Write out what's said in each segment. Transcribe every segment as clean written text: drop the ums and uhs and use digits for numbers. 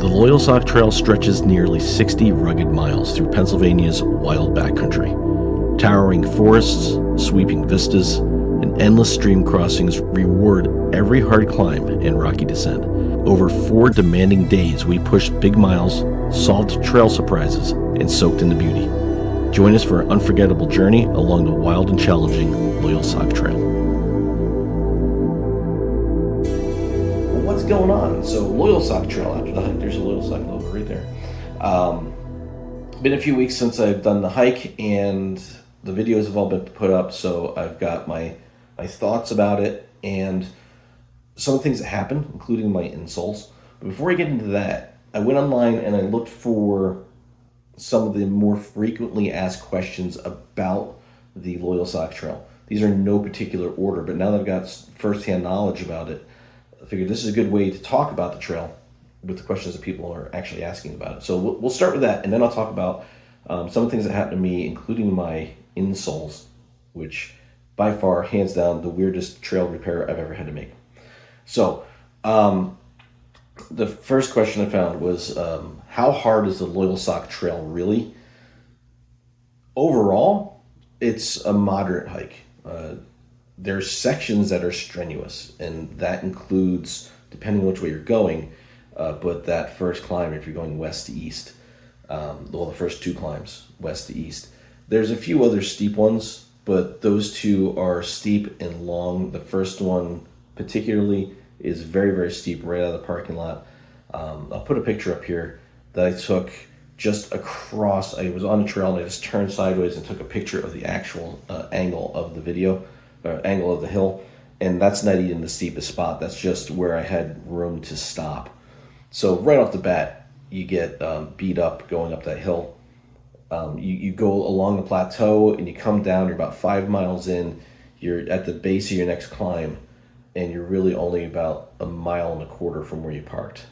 The Loyalsock Trail stretches nearly 60 rugged miles through Pennsylvania's wild backcountry. Towering forests, sweeping vistas, and endless stream crossings reward every hard climb and rocky descent. Over 4 demanding days, we pushed big miles, solved trail surprises, and soaked in the beauty. Join us for an unforgettable journey along the wild and challenging Loyalsock Trail. Well, what's going on? So, Loyalsock Trail, after the hike, there's a Loyalsock logo right there. Been a few weeks since I've done the hike, and the videos have all been put up, so I've got my thoughts about it and some of the things that happened, including my insoles. But before I get into that, I went online and I looked for some of the more frequently asked questions about the Loyalsock Trail. These are in no particular order, but now that I've got firsthand knowledge about it, I figured this is a good way to talk about the trail with the questions that people are actually asking about it. So we'll start with that, and then I'll talk about some of the things that happened to me, including my insoles, which by far, hands down, the weirdest trail repair I've ever had to make. So, the first question I found was, how hard is the Loyalsock Trail really? Overall, it's a moderate hike. There's sections that are strenuous, and that includes, depending on which way you're going, but that first climb, if you're going west to east, the first 2 climbs, west to east. There's a few other steep ones, but those 2 are steep and long. The first one particularly is very, very steep right out of the parking lot. I'll put a picture up here that I took just across. I was on the trail and I just turned sideways and took a picture of the actual angle of the video, or angle of the hill. And that's not even the steepest spot. That's just where I had room to stop. So right off the bat, you get beat up going up that hill. You go along the plateau and you come down, you're about 5 miles in, you're at the base of your next climb, and you're really only about 1.25 miles from where you parked.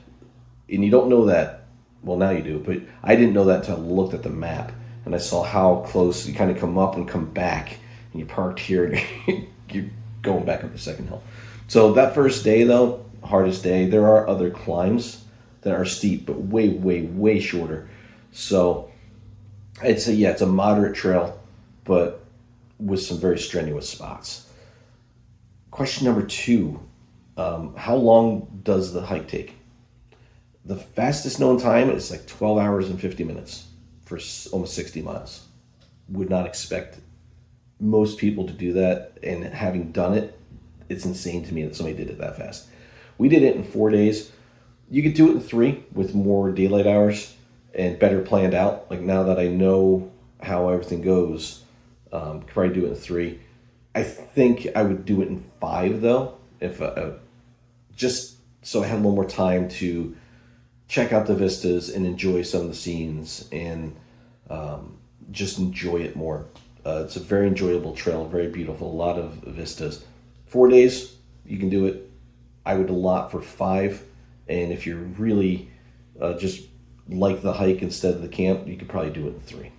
And you don't know that, well now you do, but I didn't know that until I looked at the map and I saw how close you kind of come up and come back, and you parked here and you're going back up the second hill. So that first day though, hardest day, there are other climbs that are steep, but way, way, way shorter. So it's a moderate trail, but with some very strenuous spots. Question number 2, how long does the hike take? The fastest known time is like 12 hours and 50 minutes for almost 60 miles. Would not expect most people to do that, and having done it, it's insane to me that somebody did it that fast. We did it in 4 days. You could do it in 3 with more daylight hours and better planned out. Like now that I know how everything goes, could probably do it in 3. I think I would do it in 5 though, if just so I had a little more time to check out the vistas and enjoy some of the scenes and just enjoy it more. It's a very enjoyable trail, very beautiful, a lot of vistas. 4 days, you can do it. I would allot for 5, and if you're really just like the hike instead of the camp, you could probably do it in 3.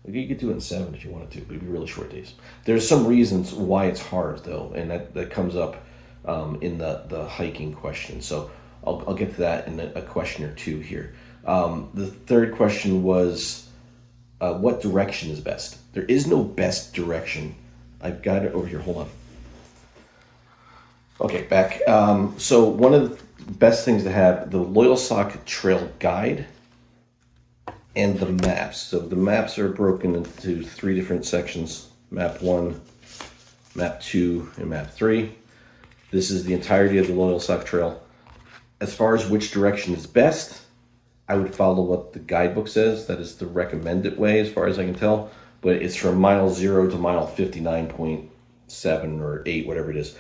You could do it in 7 if you wanted to, but it'd be really short days. There's some reasons why it's hard though, and that comes up in the hiking question. So I'll get to that in a question or 2 here. The third question was, what direction is best? There is no best direction. I've got it over here. Hold on. Okay, back. So one of the best things to have, the Loyalsock Trail Guide and the maps. So the maps are broken into 3 different sections: map 1, map 2, and map 3. This is the entirety of the Loyalsock Trail. As far as which direction is best, I would follow what the guidebook says. That is the recommended way as far as I can tell, but it's from mile 0 to mile 59.7 or 8, whatever it is.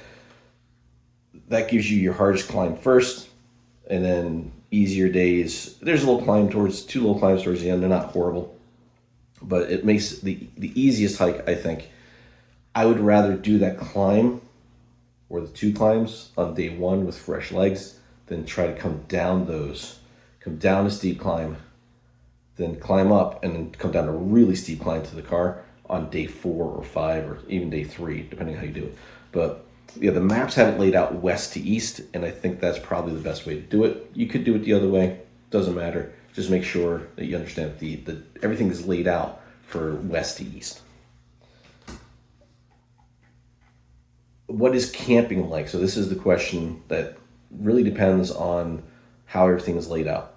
That gives you your hardest climb first, and then easier days. There's a little climb 2 little climbs towards the end. They're not horrible, but it makes the easiest hike, I think. I would rather do that climb or the 2 climbs on day 1 with fresh legs than try to come down a steep climb, then climb up and then come down a really steep climb to the car on day 4 or 5 or even day 3, depending on how you do it. But Yeah, the maps have it laid out west to east, and I think that's probably the best way to do it. You could do it the other way, doesn't matter. Just make sure that you understand that the everything is laid out for west to east. What is camping like? So this is the question that really depends on how everything is laid out.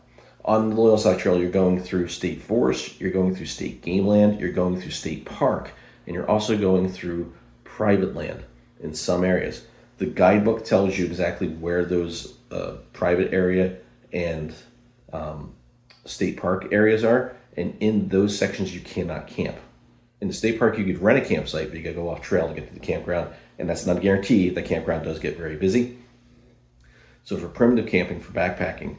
On the Loyalsock Trail, you're going through state forest, you're going through state game land, you're going through state park, and you're also going through private land in some areas. The guidebook tells you exactly where those private area and state park areas are, and in those sections you cannot camp. In the state park, you could rent a campsite, but you gotta go off trail to get to the campground, and that's not a guarantee. The campground does get very busy. So for primitive camping, for backpacking,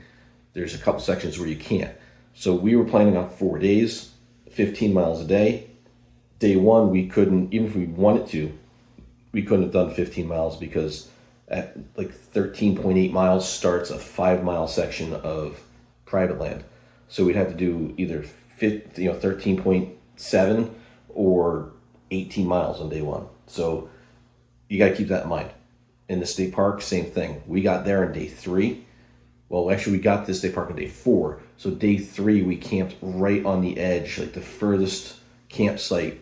there's a couple sections where you can't. So we were planning on 4 days, 15 miles a day. Day one, we couldn't, even if we wanted to, we couldn't have done 15 miles because at like 13.8 miles starts a 5 mile section of private land. So we'd have to do either 13.7 or 18 miles on day one. So you got to keep that in mind. In the state park, same thing. We got there on day 3. Well, actually, we got this state park on day 4. So day 3, we camped right on the edge, like the furthest campsite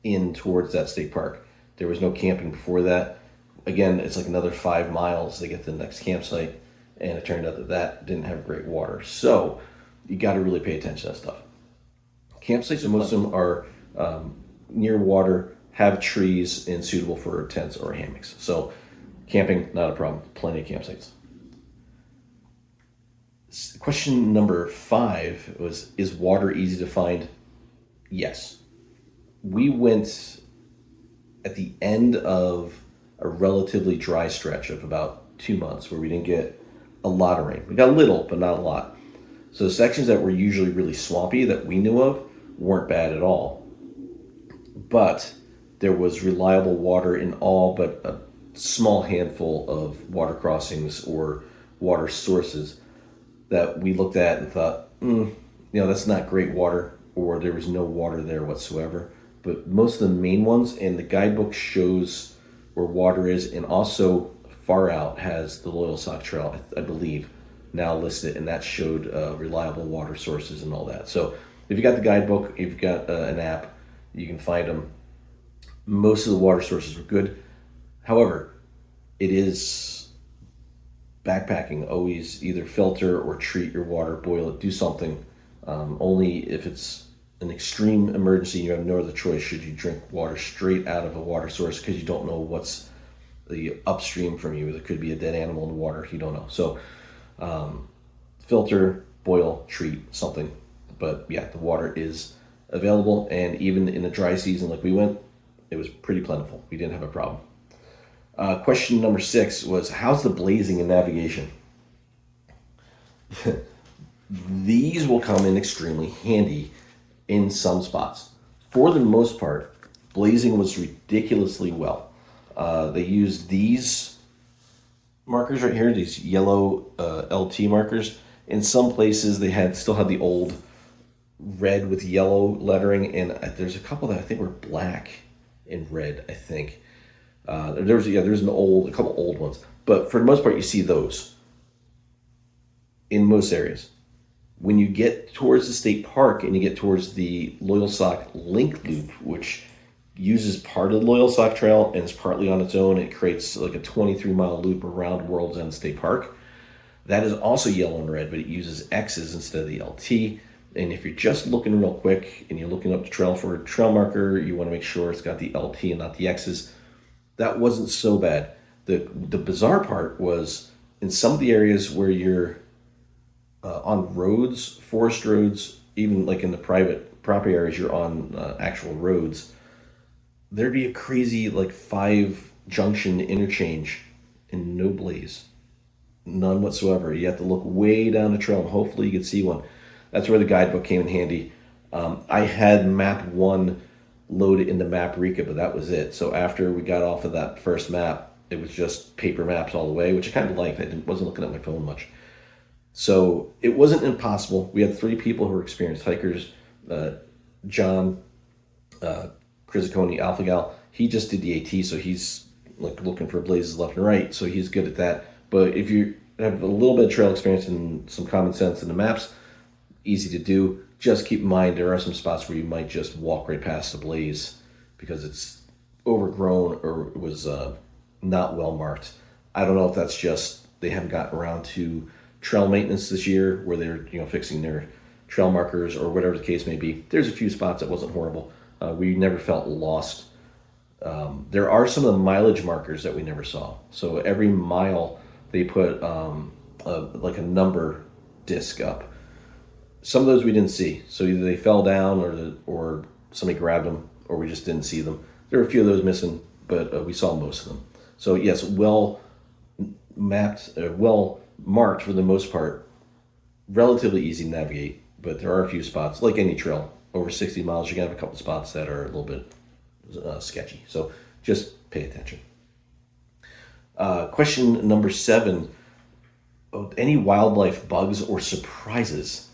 in towards that state park. There was no camping before that. Again, it's like another 5 miles to get to the next campsite, and it turned out that that didn't have great water. So you got to really pay attention to that stuff. Campsites, most of them are near water, have trees, and suitable for tents or hammocks. So camping, not a problem. Plenty of campsites. Question number 5 was, is water easy to find? Yes. We went at the end of a relatively dry stretch of about 2 months where we didn't get a lot of rain. We got a little, but not a lot. So the sections that were usually really swampy that we knew of weren't bad at all. But there was reliable water in all but a small handful of water crossings or water sources that we looked at and thought, that's not great water, or there was no water there whatsoever. But most of the main ones, and the guidebook shows where water is, and also far out has the Loyalsock Trail, I believe, now listed, and that showed reliable water sources and all that. So if you got the guidebook, if you've got an app, you can find them. Most of the water sources were good. However, it is backpacking. Always either filter or treat your water, boil it, do something. Only if it's an extreme emergency, you have no other choice should you drink water straight out of a water source, because you don't know what's the upstream from you. There could be a dead animal in the water. You don't know. So filter, boil, treat, something. But yeah, the water is available, and even in the dry season like we went, it was pretty plentiful. We didn't have a problem. Question number 6 was, how's the blazing and navigation? These will come in extremely handy in some spots. For the most part, blazing was ridiculously well. They used these markers right here, these yellow LT markers. In some places, they still had the old red with yellow lettering, and there's a couple that I think were black and red, I think. There's a couple old ones, but for the most part, you see those in most areas. When you get towards the state park and you get towards the Loyalsock Link Loop, which uses part of the Loyalsock Trail and is partly on its own, it creates like a 23-mile loop around World's End State Park. That is also yellow and red, but it uses X's instead of the LT. And if you're just looking real quick and you're looking up the trail for a trail marker, you want to make sure it's got the LT and not the X's. That wasn't so bad. The bizarre part was in some of the areas where you're on roads, forest roads, even like in the private property areas, you're on actual roads, there'd be a crazy like 5 junction interchange and no blaze. None whatsoever. You have to look way down the trail and hopefully you could see one. That's where the guidebook came in handy. I had map 1 loaded into Maprika, but that was it. So after we got off of that first map, it was just paper maps all the way, which I kind of liked. Wasn't looking at my phone much. So it wasn't impossible. We had 3 people who were experienced hikers. John, Chryzacone, Alpha Gal, he just did the AT, so he's like looking for blazes left and right, so he's good at that. But if you have a little bit of trail experience and some common sense in the maps, easy to do. Just keep in mind there are some spots where you might just walk right past the blaze because it's overgrown or it was not well marked. I don't know if that's just they haven't gotten around to trail maintenance this year where they're fixing their trail markers or whatever the case may be. There's a few spots that wasn't horrible. We never felt lost. There are some of the mileage markers that we never saw. So every mile they put like a number disc up. Some of those we didn't see. So either they fell down or somebody grabbed them or we just didn't see them. There were a few of those missing, but we saw most of them. So yes, well mapped, well marked for the most part, relatively easy to navigate, but there are a few spots, like any trail, over 60 miles, you're going to have a couple spots that are a little bit sketchy. So just pay attention. Question number 7, any wildlife bugs or surprises?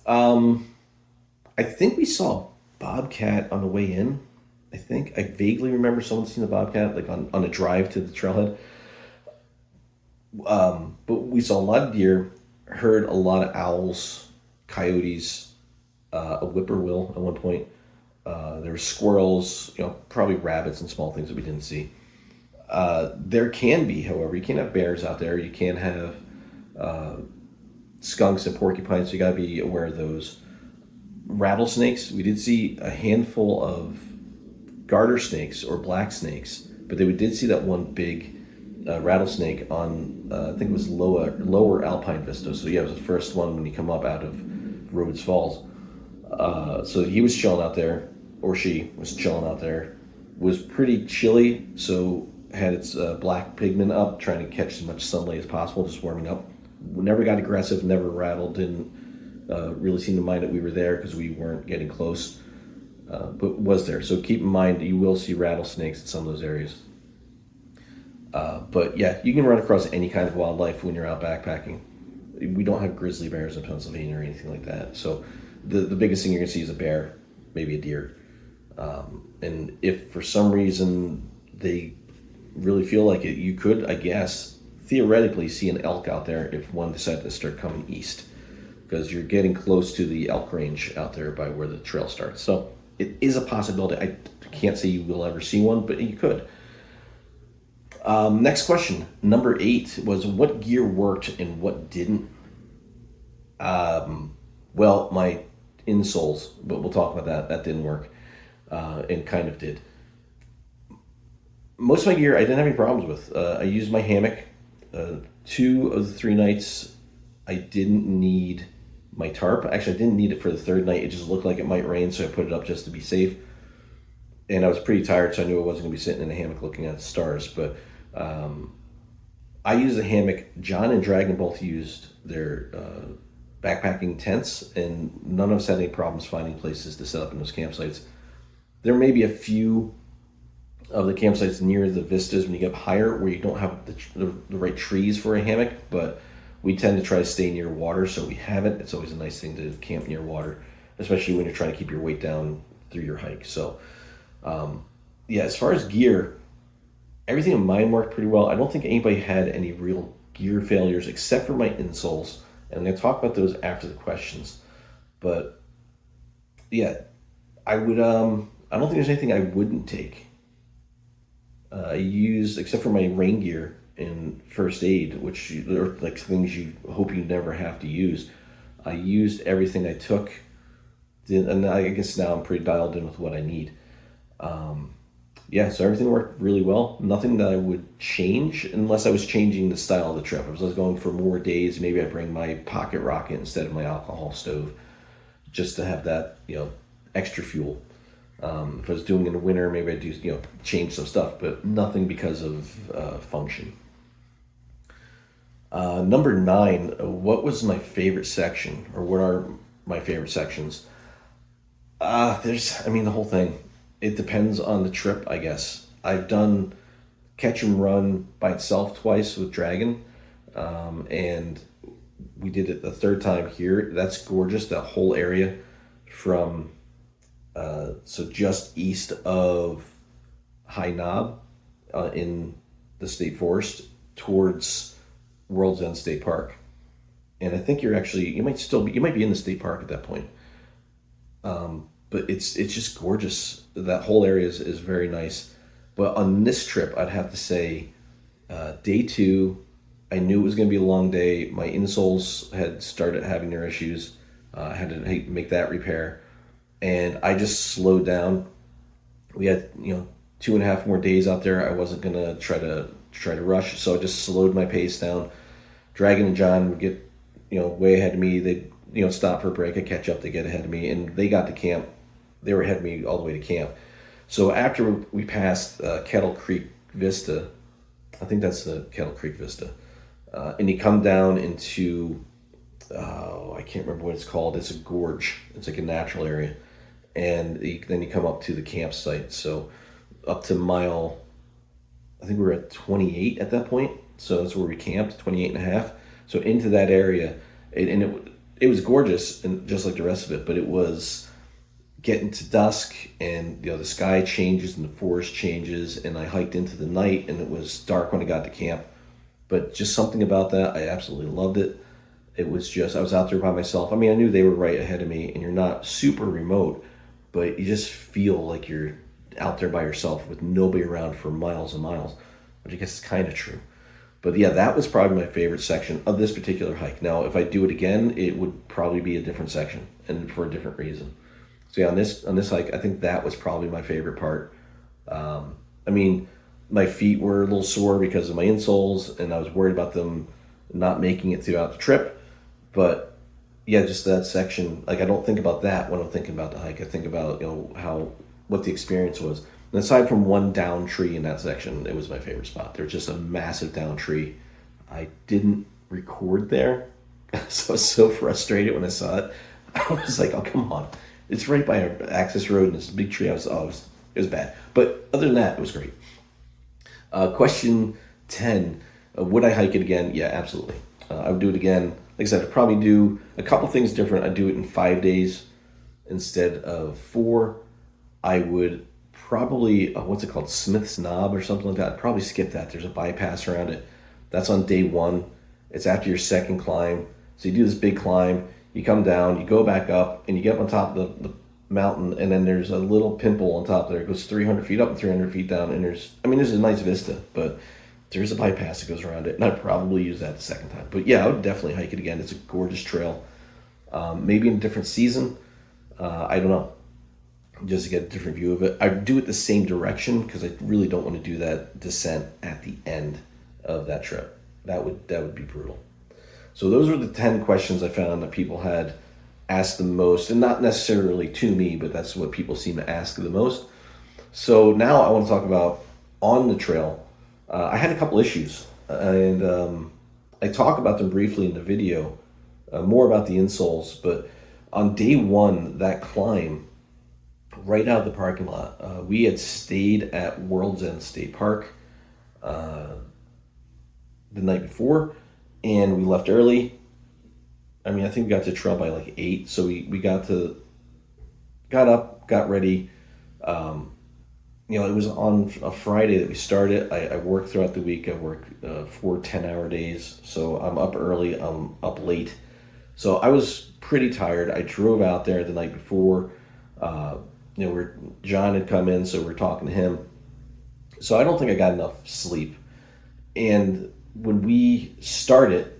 I think we saw bobcat on the way in. I vaguely remember someone seeing a bobcat like on a drive to the trailhead. But we saw a lot of deer, heard a lot of owls, coyotes, a whippoorwill at one point. There were squirrels, probably rabbits and small things that we didn't see. There can be, however, you can't have bears out there. You can't have skunks and porcupines. So you got to be aware of those. Rattlesnakes, we did see a handful of garter snakes or black snakes, but we did see that one big rattlesnake on, I think it was lower Alpine Vista. So yeah, it was the first one when you come up out of Rhodes Falls. So he was chilling out there, or she was chilling out there. Was pretty chilly, so had its black pigment up, trying to catch as much sunlight as possible, just warming up. Never got aggressive, never rattled, didn't really seem to mind that we were there because we weren't getting close, but was there. So keep in mind you will see rattlesnakes in some of those areas. But yeah, you can run across any kind of wildlife when you're out backpacking. We don't have grizzly bears in Pennsylvania or anything like that. So the biggest thing you're going to see is a bear, maybe a deer. And if for some reason they really feel like it, you could, I guess, theoretically see an elk out there if one decided to start coming east, because you're getting close to the elk range out there by where the trail starts. So it is a possibility. I can't say you will ever see one, but you could. Next question, number 8, was what gear worked and what didn't? Well, my insoles, but we'll talk about that. That didn't work, and kind of did. Most of my gear I didn't have any problems with. I used my hammock. 2 of the 3 nights I didn't need my tarp. Actually, I didn't need it for the 3rd night. It just looked like it might rain, so I put it up just to be safe. And I was pretty tired, so I knew I wasn't going to be sitting in a hammock looking at the stars. But I used a hammock. John and Dragon both used their backpacking tents, and none of us had any problems finding places to set up in those campsites. There may be a few of the campsites near the vistas when you get higher where you don't have the right trees for a hammock, but we tend to try to stay near water, so we haven't. It's always a nice thing to camp near water, especially when you're trying to keep your weight down through your hike. So yeah, as far as gear, everything in mine worked pretty well. I don't think anybody had any real gear failures except for my insoles, and I'm going to talk about those after the questions. But yeah, I would I don't think there's anything I wouldn't take. I used, except for my rain gear and first aid, which are like things you hope you never have to use. I used everything I took, and I guess now I'm pretty dialed in with what I need. Yeah, so everything worked really well. Nothing that I would change unless I was changing the style of the trip. If I was going for more days, maybe I bring my pocket rocket instead of my alcohol stove, just to have that, extra fuel. If I was doing in the winter, maybe I'd do, change some stuff, but nothing because of function. Number 9, what was my favorite section, or what are my favorite sections? The whole thing. It depends on the trip, I guess. I've done Catch and Run by itself twice with Dragon, and we did it the 3rd time here. That's gorgeous, that whole area from so just east of High Knob in the state forest towards World's End State Park. And I think you might be in the state park at that point. But it's just gorgeous. That whole area is very nice. But on this trip, I'd have to say, day 2, I knew it was going to be a long day. My insoles had started having their issues. I had to make that repair, and I just slowed down. We had 2.5 more days out there. I wasn't gonna try to rush, so I just slowed my pace down. Dragon and John would get way ahead of me. They'd stop for a break. I'd catch up. They get ahead of me, and they got to camp. They were ahead of me all the way to camp. So after we passed Kettle Creek Vista, I think that's the Kettle Creek Vista, and you come down into I can't remember what it's called. It's a gorge. It's like a natural area, and then you come up to the campsite. So up to mile, I think we were at 28 at that point. So that's where we camped, 28 and a half. So into that area, it was gorgeous, and just like the rest of it. But it was getting to dusk, and the sky changes and the forest changes, and I hiked into the night, and it was dark when I got to camp. But just something about that, I absolutely loved it. It was just, I was out there by myself. I mean, I knew they were right ahead of me, and you're not super remote, but you just feel like you're out there by yourself with nobody around for miles and miles, which I guess is kind of true. But yeah, that was probably my favorite section of this particular hike. Now, if I do it again, it would probably be a different section and for a different reason. So yeah, on this hike, I think that was probably my favorite part. I mean, my feet were a little sore because of my insoles, and I was worried about them not making it throughout the trip. But yeah, just that section, like I don't think about that when I'm thinking about the hike. I think about what the experience was. And aside from one down tree in that section, it was my favorite spot. There was just a massive down tree. I didn't record there, so I was so frustrated when I saw it. I was like, oh, come on. It's right by our access road, and it's a big tree. It was bad. But other than that, it was great. Question 10, would I hike it again? Yeah, absolutely. I would do it again. Like I said, I'd probably do a couple things different. I'd do it in 5 days instead of 4. I would probably, what's it called, Smith's Knob or something like that. I'd probably skip that. There's a bypass around it. That's on day 1. It's after your second climb. So you do this big climb, you come down, you go back up, and you get up on top of the mountain, and then there's a little pimple on top there. It goes 300 feet up and 300 feet down, and there's a nice vista, but there's a bypass that goes around it, and I'd probably use that the second time. But yeah, I would definitely hike it again. It's a gorgeous trail. Maybe in a different season. I don't know. Just to get a different view of it. I'd do it the same direction because I really don't want to do that descent at the end of that trip. That would be brutal. So those were the 10 questions I found that people had asked the most, and not necessarily to me, but that's what people seem to ask the most. So now I want to talk about on the trail. I had a couple issues, and I talk about them briefly in the video, more about the insoles, but on day 1, that climb, right out of the parking lot, we had stayed at World's End State Park the night before, and we left early. I mean, I think we got to the trail by like 8, so we got up, got ready. It was on a Friday that we started. I work throughout the week. I work 4 10-hour days, so I'm up early, I'm up late. So I was pretty tired. I drove out there the night before. John had come in, so we're talking to him. So I don't think I got enough sleep. And when we started,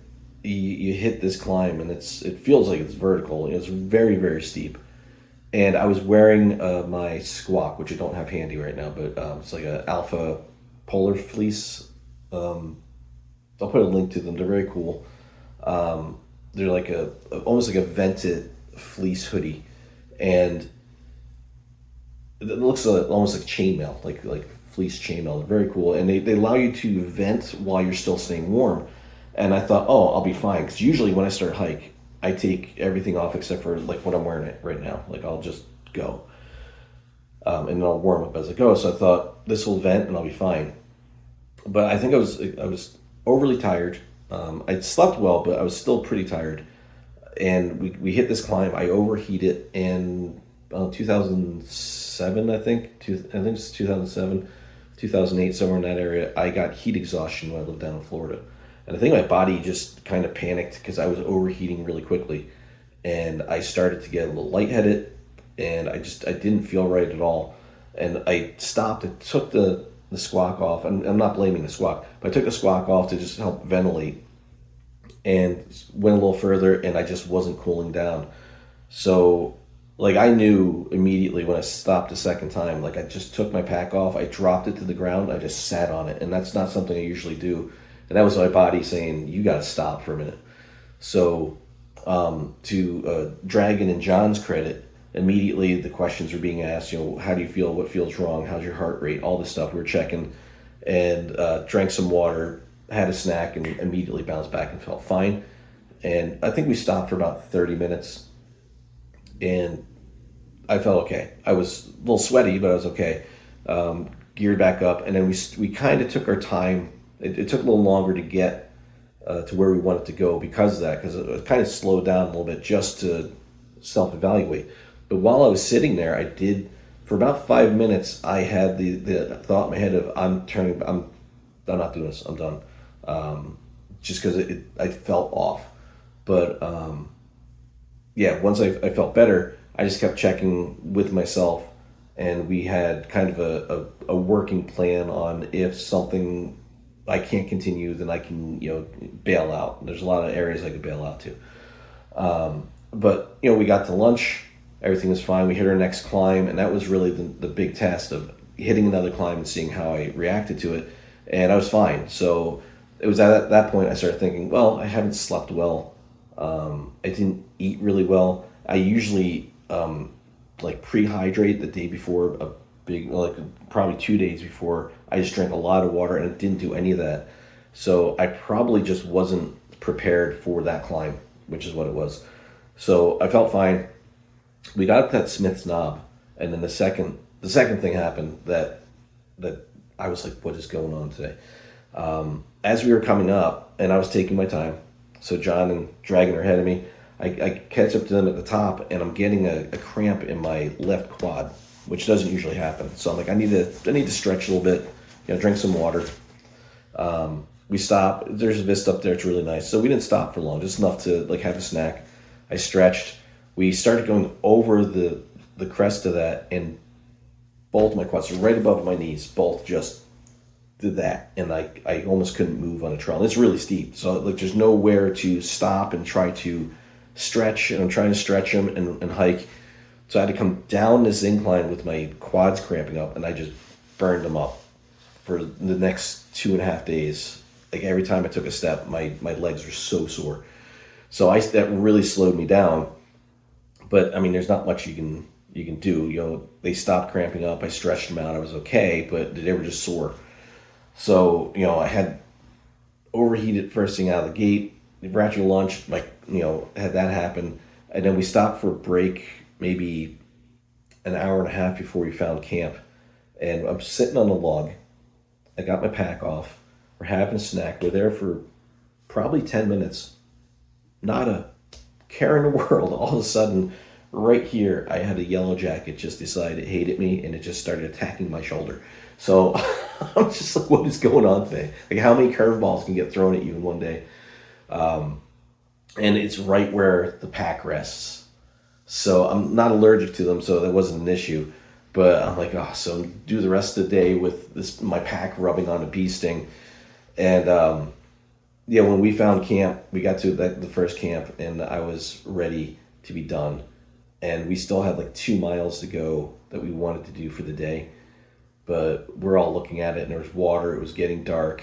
you hit this climb, and it feels like it's vertical. It's very, very steep. And I was wearing my squawk, which I don't have handy right now, but it's like an alpha polar fleece. I'll put a link to them. They're very cool. They're like almost like a vented fleece hoodie, and it looks almost like chainmail, like fleece chainmail. They're very cool, and they allow you to vent while you're still staying warm. And I thought, oh, I'll be fine, because usually when I start a hike, I take everything off except for like what I'm wearing it right now. Like I'll just go, and then I'll warm up as I go. So I thought this will vent and I'll be fine. But I think I was overly tired. I slept well, but I was still pretty tired. And we hit this climb. I overheated in 2007, I think. I think it's 2007, 2008, somewhere in that area, I got heat exhaustion when I lived down in Florida. And I think my body just kind of panicked because I was overheating really quickly. And I started to get a little lightheaded, and I didn't feel right at all. And I stopped and took the squawk off. I'm not blaming the squawk, but I took the squawk off to just help ventilate, and went a little further, and I just wasn't cooling down. So, like, I knew immediately when I stopped the second time, like, I just took my pack off, I dropped it to the ground, I just sat on it, and that's not something I usually do. And that was my body saying, you got to stop for a minute. So, to Dragon and John's credit, immediately the questions were being asked, how do you feel, what feels wrong, how's your heart rate, all this stuff we were checking, and drank some water, had a snack, and immediately bounced back and felt fine. And I think we stopped for about 30 minutes, and I felt okay. I was a little sweaty, but I was okay. Geared back up, and then we kind of took our time. It took a little longer to get to where we wanted to go because of that, because it kind of slowed down a little bit just to self-evaluate. But while I was sitting there, I did, for about 5 minutes, I had the thought in my head of, I'm not doing this, I'm done. Just because I felt off. But yeah, once I felt better, I just kept checking with myself, and we had kind of a working plan on if something I can't continue, then I can bail out. There's a lot of areas I could bail out to. But we got to lunch, everything was fine. We hit our next climb, and that was really the big test of hitting another climb and seeing how I reacted to it. And I was fine. So it was at that point I started thinking, well, I haven't slept well. I didn't eat really well. I usually pre-hydrate the day before a big, probably 2 days before. I just drank a lot of water, and it didn't do any of that. So I probably just wasn't prepared for that climb, which is what it was. So I felt fine. We got up that Smith's Knob, and then the second thing happened that I was like, what is going on today? As we were coming up, and I was taking my time, so John and Dragon are ahead of me, I catch up to them at the top, and I'm getting a cramp in my left quad, which doesn't usually happen. So I'm like, I need to stretch a little bit, drink some water. We stop. There's a Vista up there. It's really nice. So we didn't stop for long, just enough to have a snack. I stretched. We started going over the crest of that, and both my quads, so right above my knees, both just did that, and I almost couldn't move on a trail. And it's really steep, so there's nowhere to stop and try to stretch, and I'm trying to stretch them and hike. So I had to come down this incline with my quads cramping up, and I just burned them up for the next 2.5 days. Like, every time I took a step, my legs were so sore. So that really slowed me down. But I mean, there's not much you can do. They stopped cramping up. I stretched them out. I was okay, but they were just sore. So I had overheated first thing out of the gate. We're at your lunch, had that happen, and then we stopped for a break, maybe an hour and a half before we found camp. And I'm sitting on the log. I got my pack off. We're having a snack. We're there for probably 10 minutes. Not a care in the world. All of a sudden, right here, I had a yellow jacket just decide it hated me, and it just started attacking my shoulder. So I'm just like, what is going on today? Like, how many curveballs can get thrown at you in one day? And it's right where the pack rests. So I'm not allergic to them, so that wasn't an issue. But I'm like, so do the rest of the day with my pack rubbing on a bee sting. And when we found camp, we got to the first camp, and I was ready to be done. And we still had 2 miles to go that we wanted to do for the day. But we're all looking at it, and there was water. It was getting dark.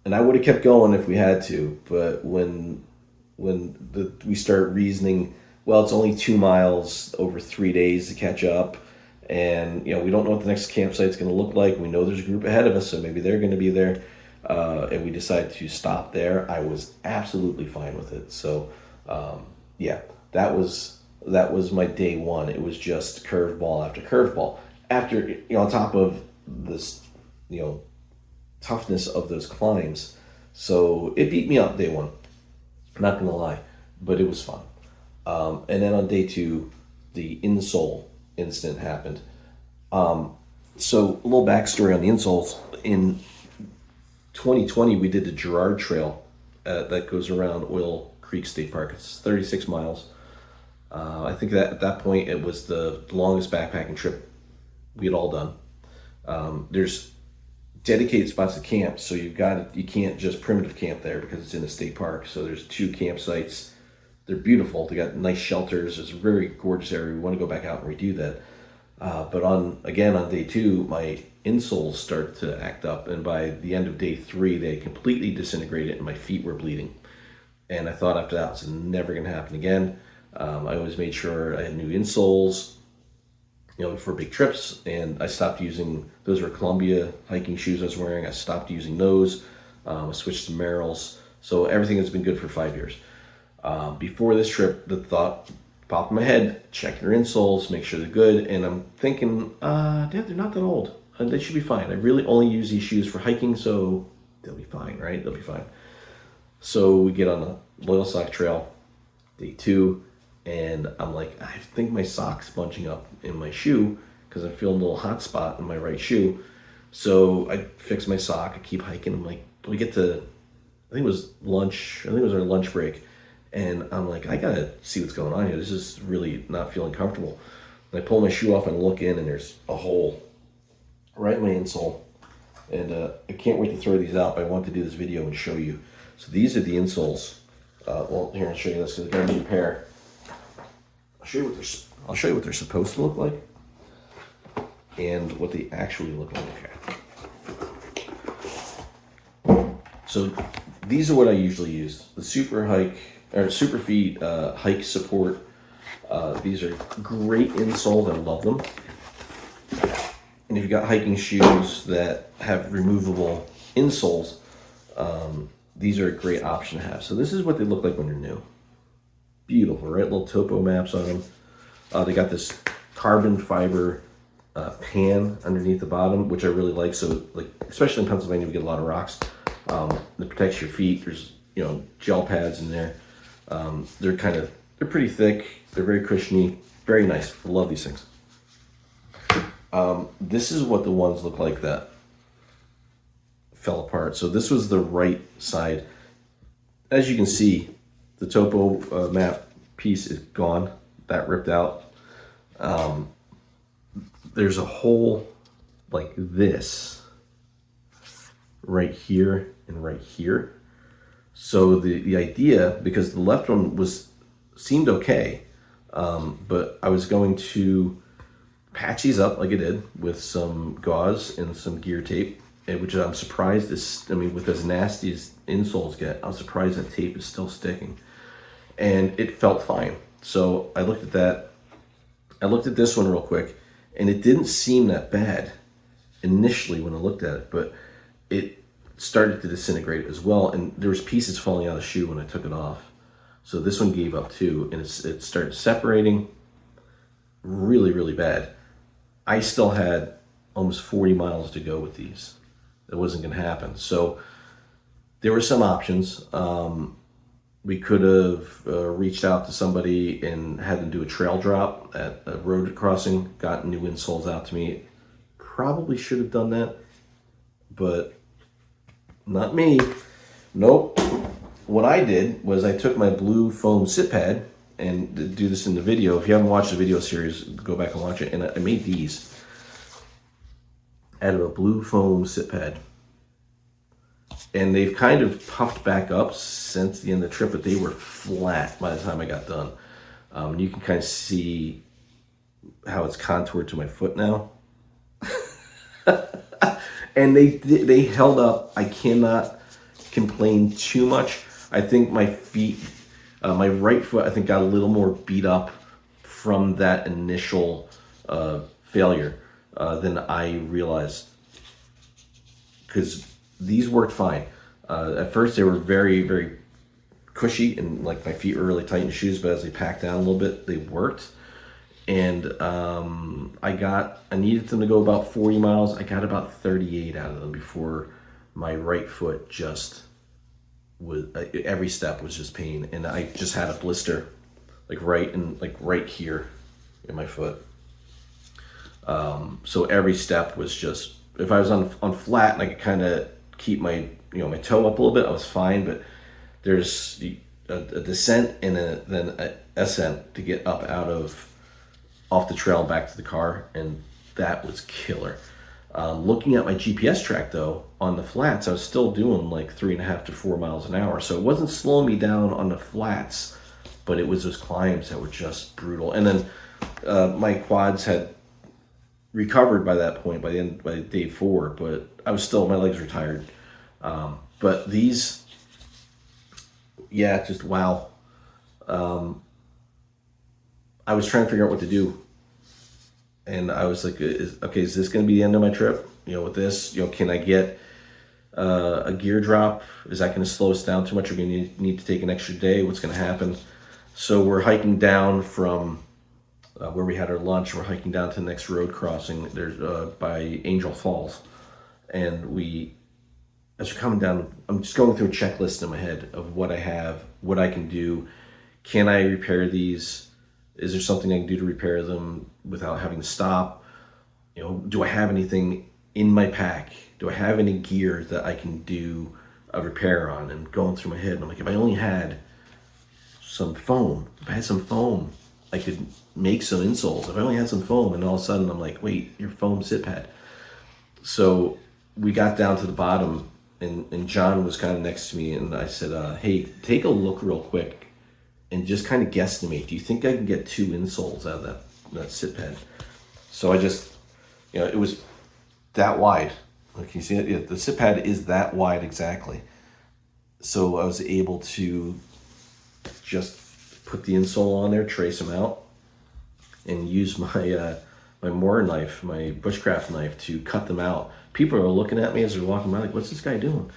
And I would have kept going if we had to. But when we start reasoning, well, it's only 2 miles over 3 days to catch up. And, we don't know what the next campsite's going to look like. We know there's a group ahead of us, so maybe they're going to be there. And we decided to stop there. I was absolutely fine with it. So, that was my day one. It was just curveball after curveball. After, on top of this, toughness of those climbs. So it beat me up day one. I'm not going to lie, but it was fun. And then on day two, the Insole Incident happened. So a little backstory on the insoles. In 2020, we did the Girard Trail that goes around Oil Creek State Park. It's 36 miles. I think that at that point it was the longest backpacking trip we had all done. There's dedicated spots to camp, so you can't just primitive camp there because it's in a state park. So there's 2 campsites. They're beautiful. They got nice shelters. It's a very gorgeous area. We want to go back out and redo that. But on day 2, my insoles started to act up, and by the end of day 3, they completely disintegrated, and my feet were bleeding. And I thought after that, it's never going to happen again. I always made sure I had new insoles, for big trips, and I stopped using, those were Columbia hiking shoes I was wearing. I stopped using those. I switched to Merrell's. So everything has been good for 5 years. Before this trip, the thought popped in my head, check your insoles, make sure they're good. And I'm thinking, Dad, they're not that old. They should be fine. I really only use these shoes for hiking, so they'll be fine, right? They'll be fine. So we get on the Loyalsock Trail, day 2, and I'm like, I think my sock's bunching up in my shoe because I'm feeling a little hot spot in my right shoe. So I fix my sock, I keep hiking. I'm like, we get to, I think it was lunch, I think it was our lunch break. And I'm like, I gotta see what's going on here. This is really not feeling comfortable. And I pull my shoe off and look in, and there's a hole right in my insole. And I can't wait to throw these out, but I want to do this video and show you. So these are the insoles. Well, here, I'll show you this because they're gonna be a pair. I'll show you what they're supposed to look like and what they actually look like. So these are what I usually use. The Superfeet hike support. These are great insoles. I love them. And if you've got hiking shoes that have removable insoles, these are a great option to have. So this is what they look like when they're new. Beautiful, right? Little topo maps on them. They got this carbon fiber pan underneath the bottom, which I really like. So, like, especially in Pennsylvania, we get a lot of rocks. It protects your feet. There's, gel pads in there. They're pretty thick. They're very cushiony. Very nice. I love these things. This is what the ones look like that fell apart. So this was the right side. As you can see, the topo map piece is gone. That ripped out. There's a hole like this right here and right here. So the idea, because the left one seemed okay, but I was going to patch these up like I did with some gauze and some gear tape, which I'm surprised with as nasty as insoles get, I'm surprised that tape is still sticking. And it felt fine. So I looked at that. I looked at this one real quick, and it didn't seem that bad initially when I looked at it, but it started to disintegrate as well, and there was pieces falling out of the shoe when I took it off. So this one gave up too, and it started separating really, really bad. I still had almost 40 miles to go with these. It wasn't going to happen. So there were some options. We could have reached out to somebody and had them do a trail drop at a road crossing, got new insoles out to me. Probably should have done that, but not me. Nope. What I did was I took my blue foam sit pad, and to do this in the video, if you haven't watched the video series, go back and watch it. And I made these out of a blue foam sit pad. And they've kind of puffed back up since the end of the trip, but they were flat by the time I got done. You can kind of see how it's contoured to my foot now. And they held up. I cannot complain too much. I think my feet, my right foot, I think got a little more beat up from that initial failure than I realized. Because these worked fine. At first they were very, very cushy, and like my feet were really tight in shoes, but as they packed down a little bit, they worked. And I needed them to go about 40 miles. I got about 38 out of them before my right foot just was, every step was just pain. And I just had a blister right here in my foot. So every step was just, if I was on flat and I could kind of keep my my toe up a little bit, I was fine. But there's a descent and then an ascent to get up off the trail back to the car, and that was killer. Looking at my GPS track though, on the flats, I was still doing like 3.5 to 4 miles an hour. So it wasn't slowing me down on the flats, but it was those climbs that were just brutal. And then my quads had recovered by that point, by day 4, but I was still, my legs were tired. But these, just wow. I was trying to figure out what to do. And I was like, is this going to be the end of my trip? With this, can I get a gear drop? Is that going to slow us down too much? Are we going to need to take an extra day? What's going to happen? So we're hiking down from where we had our lunch. We're hiking down to the next road crossing. There's by Angel Falls. And as we're coming down, I'm just going through a checklist in my head of what I have, what I can do. Can I repair these? Is there something I can do to repair them without having to stop? Do I have anything in my pack? Do I have any gear that I can do a repair on? And going through my head, and I'm like, if I only had some foam, I could make some insoles. If I only had some foam, and all of a sudden I'm like, wait, your foam sit pad. So we got down to the bottom, and John was kind of next to me, and I said, hey, take a look real quick and just kind of guesstimate. Do you think I can get 2 insoles out of that sit pad? So I just, it was that wide. Like, you see it? Yeah, the sit pad is that wide exactly. So I was able to just put the insole on there, trace them out, and use my my Moore knife, my bushcraft knife, to cut them out. People are looking at me as they're walking by, like, what's this guy doing?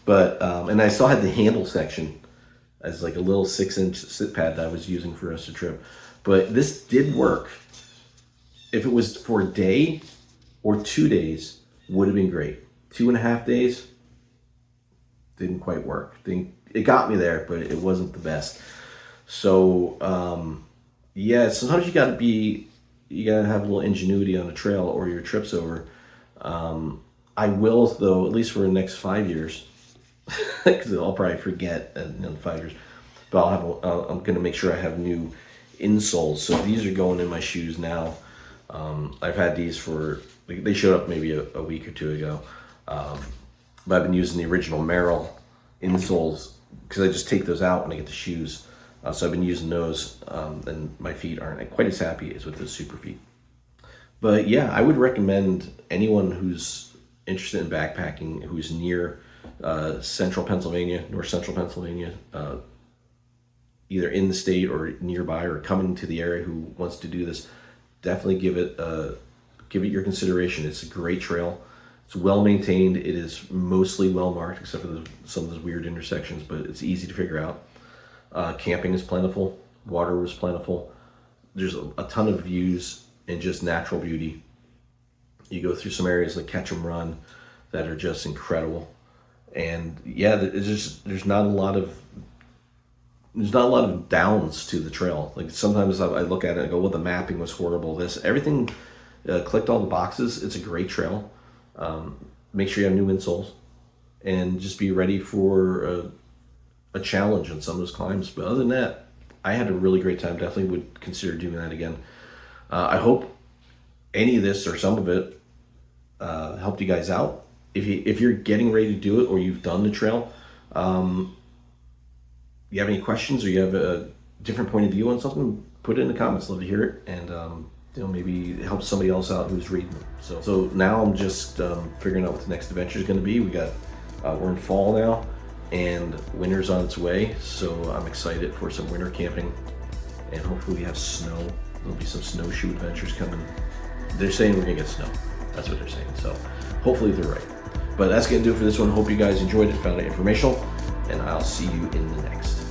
But and I still had the handle section as like a little 6-inch sit pad that I was using for the rest of the trip. But this did work. If it was for a day or 2 days, would have been great. 2.5 days, didn't quite work. It got me there, but it wasn't the best. So sometimes you gotta have a little ingenuity on a trail or your trip's over. I will, though, at least for the next 5 years, because I'll probably forget in 5 years. But I'm going to make sure I have new insoles. So these are going in my shoes now. I've had these they showed up maybe a week or 2 ago. But I've been using the original Merrill insoles because I just take those out when I get the shoes. So I've been using those, and my feet aren't quite as happy as with the super feet. But yeah, I would recommend anyone who's interested in backpacking, who's near central Pennsylvania, north central Pennsylvania, either in the state or nearby or coming to the area, who wants to do this, definitely give it your consideration. It's a great trail. It's well maintained. It is mostly well marked, except for some of those weird intersections, but it's easy to figure out. Camping is plentiful. Water was plentiful. There's a ton of views and just natural beauty. You go through some areas like Ketchum Run that are just incredible. And yeah, there's not a lot of downs to the trail. Like, sometimes I look at it and go, well, the mapping was horrible. Everything clicked all the boxes. It's a great trail. Make sure you have new insoles, and just be ready for a challenge on some of those climbs. But other than that, I had a really great time. Definitely would consider doing that again. I hope any of this or some of it helped you guys out. If you're getting ready to do it, or you've done the trail, you have any questions, or you have a different point of view on something, put it in the comments. Love to hear it, and maybe help somebody else out who's reading. So now I'm just figuring out what the next adventure is going to be. We're in fall now, and winter's on its way, so I'm excited for some winter camping, and hopefully we have snow. There'll be some snowshoe adventures coming. They're saying we're gonna get snow. That's what they're saying. So hopefully they're right. But that's gonna do it for this one. Hope you guys enjoyed it, found it informational, and I'll see you in the next.